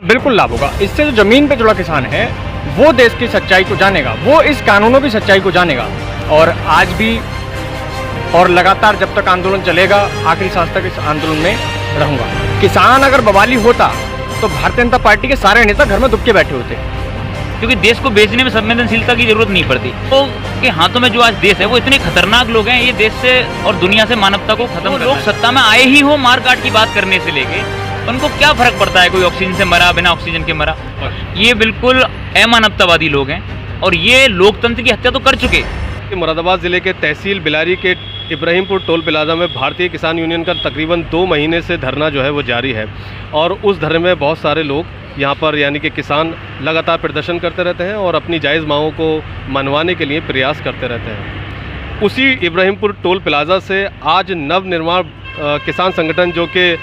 बिल्कुल लाभ होगा। इससे जो ज़मीन पे जुड़ा किसान है वो देश की सच्चाई को जानेगा, वो इस कानूनों की सच्चाई को जानेगा। और आज भी और लगातार जब तक आंदोलन चलेगा, आखिरी सांस तक इस आंदोलन में रहूँगा। किसान अगर बवाली होता तो भारतीय जनता पार्टी के सारे नेता घर में दुबके बैठे होते, क्योंकि देश को बेचने में संवेदनशीलता की जरूरत नहीं पड़ती। तो के हाथों में जो आज देश है वो इतने खतरनाक लोग हैं, ये देश से और दुनिया से मानवता को खत्म। लोग सत्ता में आए ही हो मार काट की बात करने से लेके, उनको क्या फर्क पड़ता है कोई ऑक्सीजन से मरा, बिना ऑक्सीजन के मरा। ये बिल्कुल अमानवतावादी लोग हैं और ये लोकतंत्र की हत्या तो कर चुके। मुरादाबाद ज़िले के तहसील बिलारी के इब्राहिमपुर टोल प्लाजा में भारतीय किसान यूनियन का तकरीबन 2 महीने से धरना जो है वो जारी है और उस धरने में बहुत सारे लोग यहाँ पर यानी कि किसान लगातार प्रदर्शन करते रहते हैं और अपनी जायज़ मांगों को मनवाने के लिए प्रयास करते रहते हैं। उसी इब्राहिमपुर टोल प्लाजा से आज नवनिर्माण किसान संगठन जो कि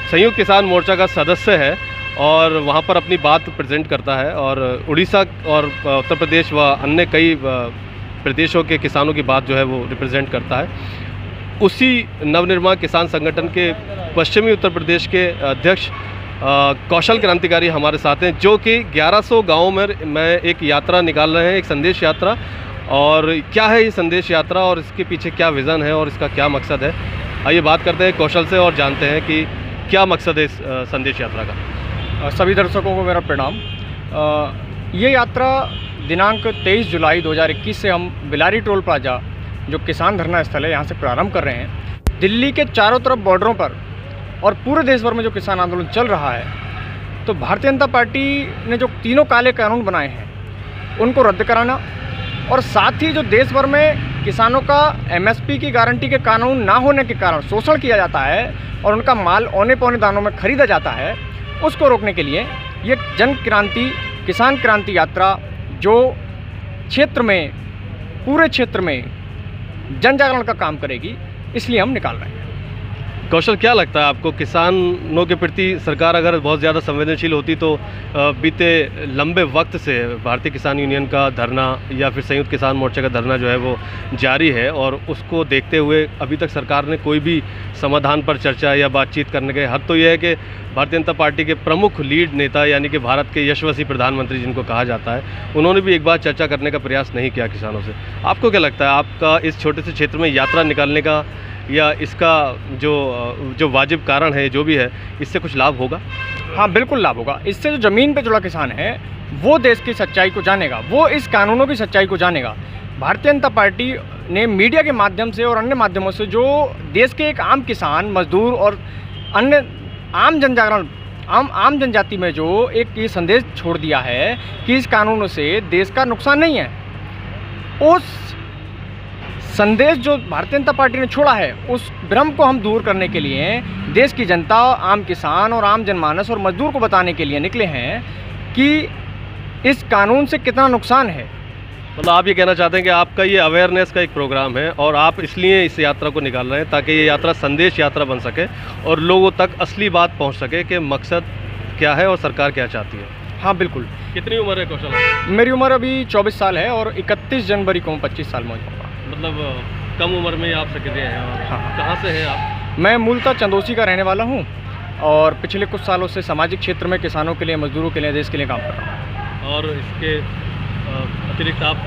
संयुक्त किसान मोर्चा का सदस्य है और वहाँ पर अपनी बात प्रेजेंट करता है और उड़ीसा और उत्तर प्रदेश व अन्य कई प्रदेशों के किसानों की बात जो है वो रिप्रेजेंट करता है। उसी नवनिर्माण किसान संगठन के पश्चिमी उत्तर प्रदेश के अध्यक्ष कौशल क्रांतिकारी हमारे साथ हैं, जो कि 1100 गाँवों में एक यात्रा निकाल रहे हैं, एक संदेश यात्रा। और क्या है ये संदेश यात्रा और इसके पीछे क्या विज़न है और इसका क्या मकसद है, आइए बात करते हैं कौशल से और जानते हैं कि क्या मकसद है इस संदेश यात्रा का। सभी दर्शकों को मेरा प्रणाम। ये यात्रा दिनांक 23 जुलाई 2021 से हम बिलारी टोल प्लाजा जो किसान धरना स्थल है यहाँ से प्रारंभ कर रहे हैं। दिल्ली के चारों तरफ बॉर्डरों पर और पूरे देश भर में जो किसान आंदोलन चल रहा है, तो भारतीय जनता पार्टी ने जो तीनों काले कानून बनाए हैं उनको रद्द कराना और साथ ही जो देश भर में किसानों का एमएसपी की गारंटी के कानून ना होने के कारण शोषण किया जाता है और उनका माल औने पौने दानों में खरीदा जाता है, उसको रोकने के लिए ये जन क्रांति किसान क्रांति यात्रा जो क्षेत्र में पूरे क्षेत्र में जन जागरण का काम करेगी, इसलिए हम निकाल रहे हैं। कौशल, क्या लगता है आपको, किसानों के प्रति सरकार अगर बहुत ज़्यादा संवेदनशील होती तो बीते लंबे वक्त से भारतीय किसान यूनियन का धरना या फिर संयुक्त किसान मोर्चा का धरना जो है वो जारी है और उसको देखते हुए अभी तक सरकार ने कोई भी समाधान पर चर्चा या बातचीत करने के हद तो यह है कि भारतीय जनता पार्टी के प्रमुख लीड नेता यानी कि भारत के यशस्वी प्रधानमंत्री जिनको कहा जाता है, उन्होंने भी एक बार चर्चा करने का प्रयास नहीं किया किसानों से। आपको क्या लगता है, आपका इस छोटे से क्षेत्र में यात्रा निकालने का या इसका जो वाजिब कारण है जो भी है, इससे कुछ लाभ होगा? हाँ, बिल्कुल लाभ होगा। इससे जो ज़मीन पे जुड़ा किसान है वो देश की सच्चाई को जानेगा, वो इस कानूनों की सच्चाई को जानेगा। भारतीय जनता पार्टी ने मीडिया के माध्यम से और अन्य माध्यमों से जो देश के एक आम किसान, मजदूर और अन्य आम जनजागरण आम जनजाति में जो एक ये संदेश छोड़ दिया है कि इस कानूनों से देश का नुकसान नहीं है, उस संदेश जो भारतीय जनता पार्टी ने छोड़ा है उस भ्रम को हम दूर करने के लिए देश की जनता, आम किसान और आम जनमानस और मजदूर को बताने के लिए निकले हैं कि इस कानून से कितना नुकसान है। मतलब आप ये कहना चाहते हैं कि आपका ये अवेयरनेस का एक प्रोग्राम है और आप इसलिए इस यात्रा को निकाल रहे हैं ताकि ये यात्रा संदेश यात्रा बन सके और लोगों तक असली बात पहुंच सके कि मकसद क्या है और सरकार क्या चाहती है। हाँ, बिल्कुल। कितनी उम्र है कौशल? मेरी उम्र अभी 24 साल है और 31 जनवरी को 25 साल में हो जाऊँगा। मतलब कम उम्र में आप सक्रिय हैं और हाँ। कहाँ से हैं आप? मैं मूलतः चंदोसी का रहने वाला हूँ और पिछले कुछ सालों से सामाजिक क्षेत्र में किसानों के लिए, मजदूरों के लिए, देश के लिए काम कर रहा हूँ। और इसके अतिरिक्त आप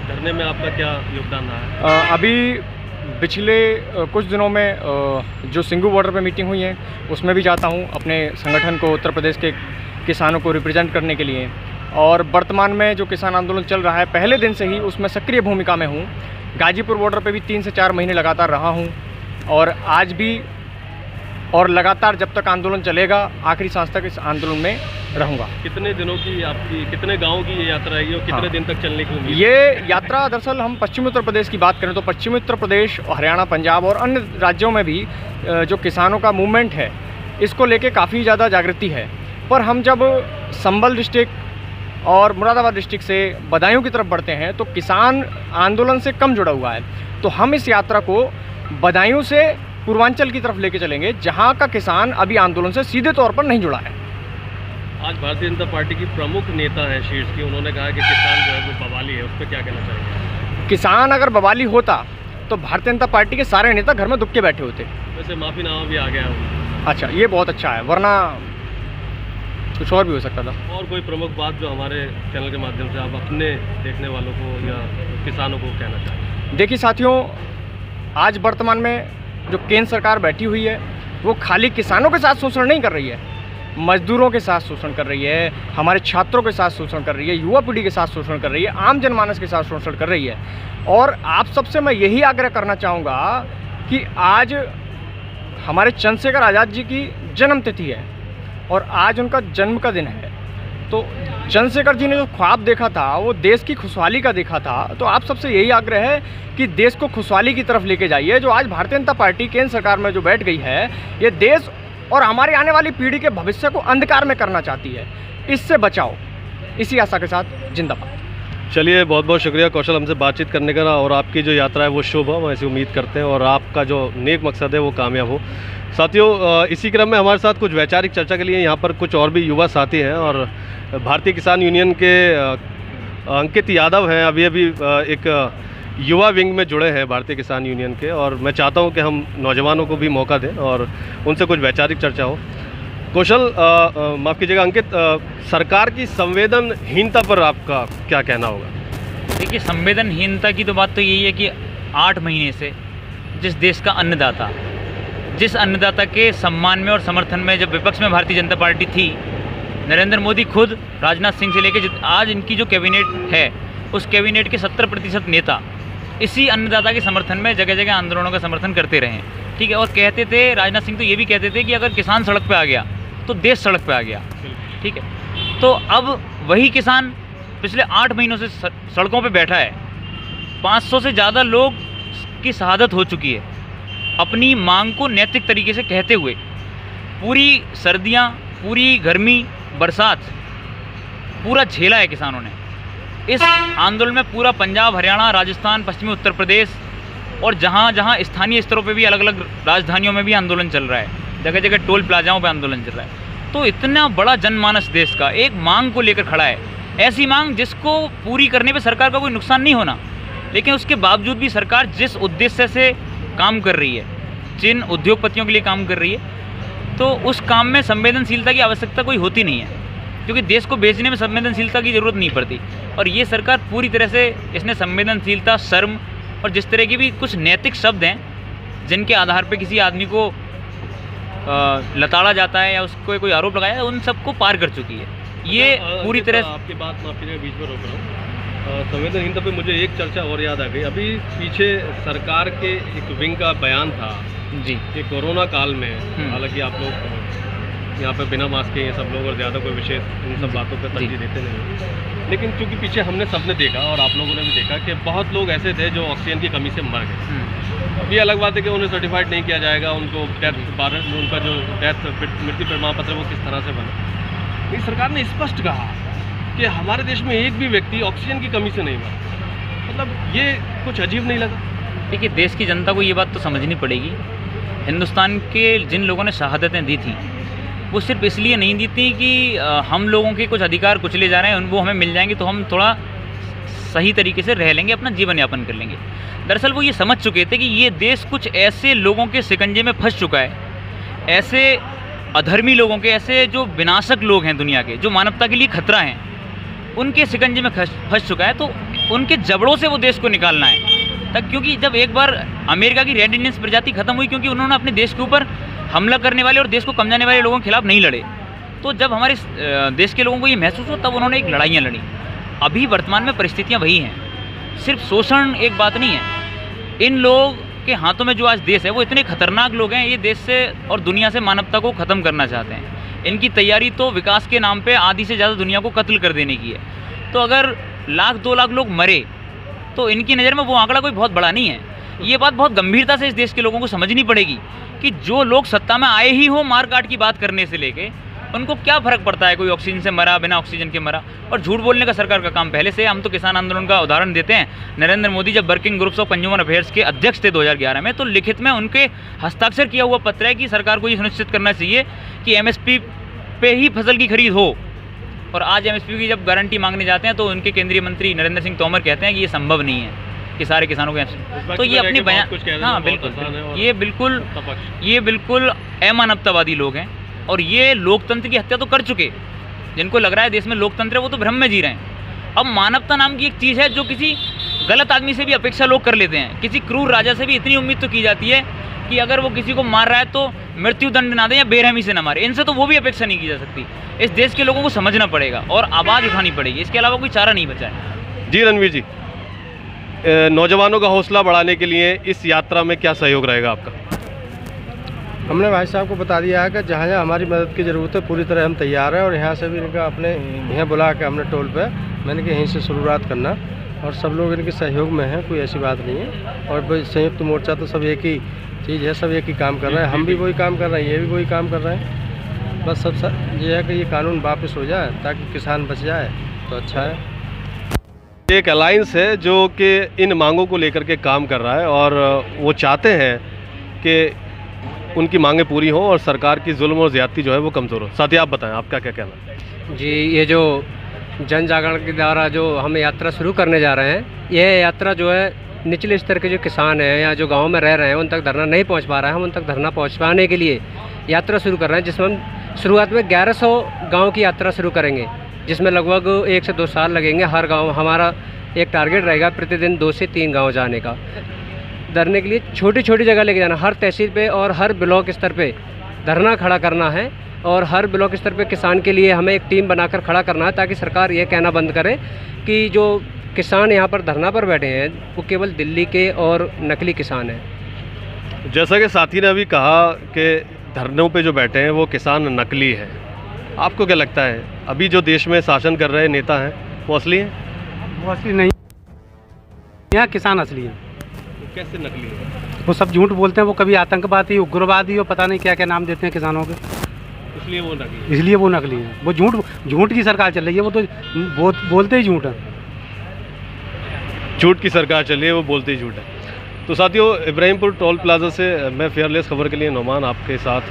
धरने में आपका क्या योगदान रहा है? अभी पिछले कुछ दिनों में जो सिंगू बॉर्डर पे मीटिंग हुई है उसमें भी जाता हूँ अपने संगठन को, उत्तर प्रदेश के किसानों को रिप्रेजेंट करने के लिए। और वर्तमान में जो किसान आंदोलन चल रहा है पहले दिन से ही उसमें सक्रिय भूमिका में हूँ। गाजीपुर बॉर्डर पे भी 3 से 4 महीने लगातार रहा हूँ और आज भी और लगातार जब तक आंदोलन चलेगा, आखिरी सांस तक इस आंदोलन में रहूँगा। कितने दिनों की आपकी, कितने गाँव की ये यात्रा है और कितने दिन तक चलने की उम्मीद? ये यात्रा दरअसल हम पश्चिमी उत्तर प्रदेश की बात करें तो पश्चिमी उत्तर प्रदेश, हरियाणा, पंजाब और अन्य राज्यों में भी जो किसानों का मूवमेंट है इसको लेके काफ़ी ज़्यादा जागृति है। पर हम जब संभल डिस्ट्रिक्ट और मुरादाबाद डिस्ट्रिक्ट से बदायूं की तरफ बढ़ते हैं तो किसान आंदोलन से कम जुड़ा हुआ है, तो हम इस यात्रा को बदायूं से पूर्वांचल की तरफ लेके चलेंगे जहां का किसान अभी आंदोलन से सीधे तौर पर नहीं जुड़ा है। आज भारतीय जनता पार्टी की प्रमुख नेता हैं शीर्ष की, उन्होंने कहा कि किसान जो है वो बवाली है, उस पर क्या कहना चाहिए? किसान अगर बवाली होता तो भारतीय जनता पार्टी के सारे नेता घर में दुबके बैठे होते। वैसे माफ़ीनामा भी आ गया है। अच्छा, ये बहुत अच्छा है, वरना कुछ और भी हो सकता था। और कोई प्रमुख बात जो हमारे चैनल के माध्यम से आप अपने देखने वालों को या किसानों को कहना चाहें? देखिए साथियों, आज वर्तमान में जो केंद्र सरकार बैठी हुई है वो खाली किसानों के साथ शोषण नहीं कर रही है, मजदूरों के साथ शोषण कर रही है, हमारे छात्रों के साथ शोषण कर रही है, युवा पीढ़ी के साथ शोषण कर रही है, आम जनमानस के साथ शोषण कर रही है। और आप सबसे मैं यही आग्रह करना चाहूँगा कि आज हमारे चंद्रशेखर आज़ाद जी की जन्मतिथि है और आज उनका जन्म का दिन है। तो चंद्रशेखर जी ने जो ख्वाब देखा था वो देश की खुशहाली का देखा था। तो आप सबसे यही आग्रह है कि देश को खुशहाली की तरफ लेके जाइए। जो आज भारतीय जनता पार्टी केंद्र सरकार में जो बैठ गई है, ये देश और हमारी आने वाली पीढ़ी के भविष्य को अंधकार में करना चाहती है। इससे बचाओ, इसी आशा के साथ जिंदाबाद। चलिए, बहुत बहुत शुक्रिया कौशल हमसे बातचीत करने का, और आपकी जो यात्रा है वो शुभ हो, हम ऐसी उम्मीद करते हैं, और आपका जो नेक मकसद है वो कामयाब हो। साथियों, इसी क्रम में हमारे साथ कुछ वैचारिक चर्चा के लिए यहाँ पर कुछ और भी युवा साथी हैं, और भारतीय किसान यूनियन के अंकित यादव हैं, अभी एक युवा विंग में जुड़े हैं भारतीय किसान यूनियन के, और मैं चाहता हूँ कि हम नौजवानों को भी मौका दें और उनसे कुछ वैचारिक चर्चा हो। कौशल, माफ़ कीजिएगा अंकित, सरकार की संवेदनहीनता पर आपका क्या कहना होगा? देखिए, संवेदनहीनता की तो बात तो यही है कि 8 महीने से जिस देश का अन्नदाता, जिस अन्नदाता के सम्मान में और समर्थन में जब विपक्ष में भारतीय जनता पार्टी थी, नरेंद्र मोदी खुद राजनाथ सिंह से लेकर आज इनकी जो कैबिनेट है, उस कैबिनेट के 70% नेता इसी अन्नदाता के समर्थन में जगह जगह आंदोलनों का समर्थन करते रहे। ठीक है, और कहते थे, राजनाथ सिंह तो ये भी कहते थे कि अगर किसान सड़क पे आ गया तो देश सड़क पे आ गया। ठीक है, तो अब वही किसान पिछले 8 महीनों से सड़कों पे बैठा है। 500 से ज़्यादा लोग की शहादत हो चुकी है अपनी मांग को नैतिक तरीके से कहते हुए। पूरी सर्दियाँ, पूरी गर्मी, बरसात पूरा झेला है किसानों ने। इस आंदोलन में पूरा पंजाब, हरियाणा, राजस्थान, पश्चिमी उत्तर प्रदेश और जहाँ जहाँ स्थानीय स्तरों पे भी अलग अलग राजधानियों में भी आंदोलन चल रहा है, जगह जगह टोल प्लाजाओं पे आंदोलन चल रहा है। तो इतना बड़ा जनमानस देश का एक मांग को लेकर खड़ा है, ऐसी मांग जिसको पूरी करने पे सरकार का कोई नुकसान नहीं होना, लेकिन उसके बावजूद भी सरकार जिस उद्देश्य से काम कर रही है, जिन उद्योगपतियों के लिए काम कर रही है, तो उस काम में संवेदनशीलता की आवश्यकता कोई होती नहीं है, क्योंकि देश को बेचने में संवेदनशीलता की ज़रूरत नहीं पड़ती। और ये सरकार पूरी तरह से इसने संवेदनशीलता, शर्म और जिस तरह की भी कुछ नैतिक शब्द हैं जिनके आधार पर किसी आदमी को लताड़ा जाता है या उसको कोई आरोप लगाया है, उन सबको पार कर चुकी है। ये पूरी तरह आपकी बात माफ कीजिएगा, बीच में रोक रहा हूँ। संवेदनहीनता पे मुझे एक चर्चा और याद आ गई। अभी पीछे सरकार के एक विंग का बयान था जी कि कोरोना काल में, हालांकि आप लोग यहाँ पे बिना मास्क के ये सब लोग और ज़्यादा कोई विशेष इन सब बातों पे तरजीह देते नहीं, लेकिन चूँकि पीछे हमने सबने देखा और आप लोगों ने भी देखा कि बहुत लोग ऐसे थे जो ऑक्सीजन की कमी से मर गए। अभी अलग बात है कि उन्हें सर्टिफाइड नहीं किया जाएगा, उनको उनका जो मृत्यु प्रमाण पत्र वो किस तरह से बना। लेकिन सरकार ने स्पष्ट कहा कि हमारे देश में एक भी व्यक्ति ऑक्सीजन की कमी से नहीं मरा। मतलब ये कुछ अजीब नहीं लगा? देखिए, देश की जनता को ये बात तो समझनी पड़ेगी, हिंदुस्तान के जिन लोगों ने शहादतें दी थी वो सिर्फ इसलिए नहीं दी थी कि हम लोगों के कुछ अधिकार कुचले जा रहे हैं, वो हमें मिल जाएंगे तो हम थोड़ा सही तरीके से रह लेंगे, अपना जीवन यापन कर लेंगे। दरअसल वो ये समझ चुके थे कि ये देश कुछ ऐसे लोगों के शिकंजे में फंस चुका है, ऐसे अधर्मी लोगों के, ऐसे जो विनाशक लोग हैं दुनिया के, जो मानवता के लिए खतरा हैं, उनके शिकंजे में फंस चुका है। तो उनके जबड़ों से वो देश को निकालना है तक, क्योंकि जब एक बार अमेरिका की रेड इंडियंस प्रजाति खत्म हुई, क्योंकि उन्होंने अपने देश के ऊपर हमला करने वाले और देश को कमजाने वाले लोगों के खिलाफ नहीं लड़े, तो जब हमारे देश के लोगों को ये महसूस हो तब उन्होंने एक लड़ाइयाँ लड़ी। अभी वर्तमान में परिस्थितियाँ वही हैं, सिर्फ शोषण एक बात नहीं है। इन लोग के हाथों में जो आज देश है वो इतने खतरनाक लोग हैं, ये देश से और दुनिया से मानवता को ख़त्म करना चाहते हैं। इनकी तैयारी तो विकास के नाम पे आधी से ज़्यादा दुनिया को कत्ल कर देने की है। तो अगर 1-2 लाख लोग मरे तो इनकी नज़र में वो आंकड़ा कोई बहुत बड़ा नहीं है। ये बात बहुत गंभीरता से इस देश के लोगों को समझनी पड़ेगी कि जो लोग सत्ता में आए ही हो मार काट की बात करने से लेके, उनको क्या फ़र्क पड़ता है कोई ऑक्सीजन से मरा, बिना ऑक्सीजन के मरा। और झूठ बोलने का सरकार का काम पहले से। हम तो किसान आंदोलन का उदाहरण देते हैं। नरेंद्र मोदी जब working groups of consumer affairs के अध्यक्ष थे 2011 में, तो लिखित में उनके हस्ताक्षर किया हुआ पत्र है कि सरकार को ये सुनिश्चित करना चाहिए कि एमएसपी पे ही फसल की खरीद हो। और आज एमएसपी की जब गारंटी मांगने जाते हैं तो उनके केंद्रीय मंत्री नरेंद्र सिंह तोमर कहते हैं कि ये संभव नहीं है कि सारे किसानों को। तो ये अपनी बयान, हाँ बिल्कुल, ये बिल्कुल अमानवतावादी लोग हैं और ये लोकतंत्र की हत्या तो कर चुके। जिनको लग रहा है देश में लोकतंत्र है वो तो भ्रम में जी रहे हैं। अब मानवता नाम की एक चीज़ है जो किसी गलत आदमी से भी अपेक्षा लोग कर लेते हैं। किसी क्रूर राजा से भी इतनी उम्मीद तो की जाती है कि अगर वो किसी को मार रहा है तो मृत्यु दंड ना दे या बेरहमी से ना मारे। इनसे तो वो भी अपेक्षा नहीं की जा सकती। इस देश के लोगों को समझना पड़ेगा और आवाज़ उठानी पड़ेगी, इसके अलावा कोई चारा नहीं बचा है। जी रणवीर जी, नौजवानों का हौसला बढ़ाने के लिए इस यात्रा में क्या सहयोग रहेगा आपका? हमने भाई साहब को बता दिया है कि जहाँ जहाँ हमारी मदद की ज़रूरत है पूरी तरह हम तैयार हैं, और यहाँ से भी इनका अपने यहाँ बुला के हमने टोल पे मैंने कि यहीं से शुरुआत करना, और सब लोग इनके सहयोग में हैं, कोई ऐसी बात नहीं है। और संयुक्त मोर्चा तो सब एक ही चीज़ है, सब एक ही काम कर रहे हैं, हम भी वही काम कर रहे हैं, ये भी वही काम कर रहे हैं। बस सब ये है कि ये कानून वापस हो जाए ताकि किसान बच जाए तो अच्छा है। एक अलायंस है जो कि इन मांगों को लेकर के काम कर रहा है और वो चाहते हैं कि उनकी मांगें पूरी हों और सरकार की जुल्म और ज़्यादती जो है वो कमज़ोर हो। साथ ही आप बताएं, आपका क्या कहना है? जी, ये जो जन जागरण के द्वारा जो हम यात्रा शुरू करने जा रहे हैं, यह यात्रा जो है निचले स्तर के जो किसान हैं या जो गांव में रह रहे हैं उन तक धरना नहीं पहुंच पा रहा है, हम उन तक धरना पहुंचाने के लिए यात्रा शुरू कर रहे हैं, जिसमें हम शुरुआत में 1100 गाँव की यात्रा शुरू करेंगे, जिसमें लगभग 1 से 2 साल लगेंगे। हर गाँव हमारा एक टारगेट रहेगा प्रतिदिन 2 से 3 गाँव जाने का। धरने के लिए छोटी छोटी जगह लेके जाना, हर तहसील पे और हर ब्लॉक स्तर पे धरना खड़ा करना है, और हर ब्लॉक स्तर पे किसान के लिए हमें एक टीम बनाकर खड़ा करना है, ताकि सरकार ये कहना बंद करे कि जो किसान यहाँ पर धरना पर बैठे हैं वो केवल दिल्ली के और नकली किसान हैं। जैसा कि साथी ने अभी कहा कि धरनों पे जो बैठे हैं वो किसान नकली हैं, आपको क्या लगता है अभी जो देश में शासन कर रहे नेता हैं वो असली हैं? वो असली नहीं, यहाँ किसान असली हैं। तो कैसे नकली है? वो सब झूठ बोलते हैं, वो कभी आतंकवादी, उग्रवादी और पता नहीं क्या क्या नाम देते हैं किसानों के, इसलिए वो नकली। इसलिए वो नकली है। वो झूठ की सरकार चल रही है, वो तो बोलते ही झूठ है। झूठ की सरकार चल रही है, वो बोलते ही झूठ है। तो साथियों, इब्राहिमपुर टोल प्लाजा से मैं फेयरलेस खबर के लिए नौमान आपके साथ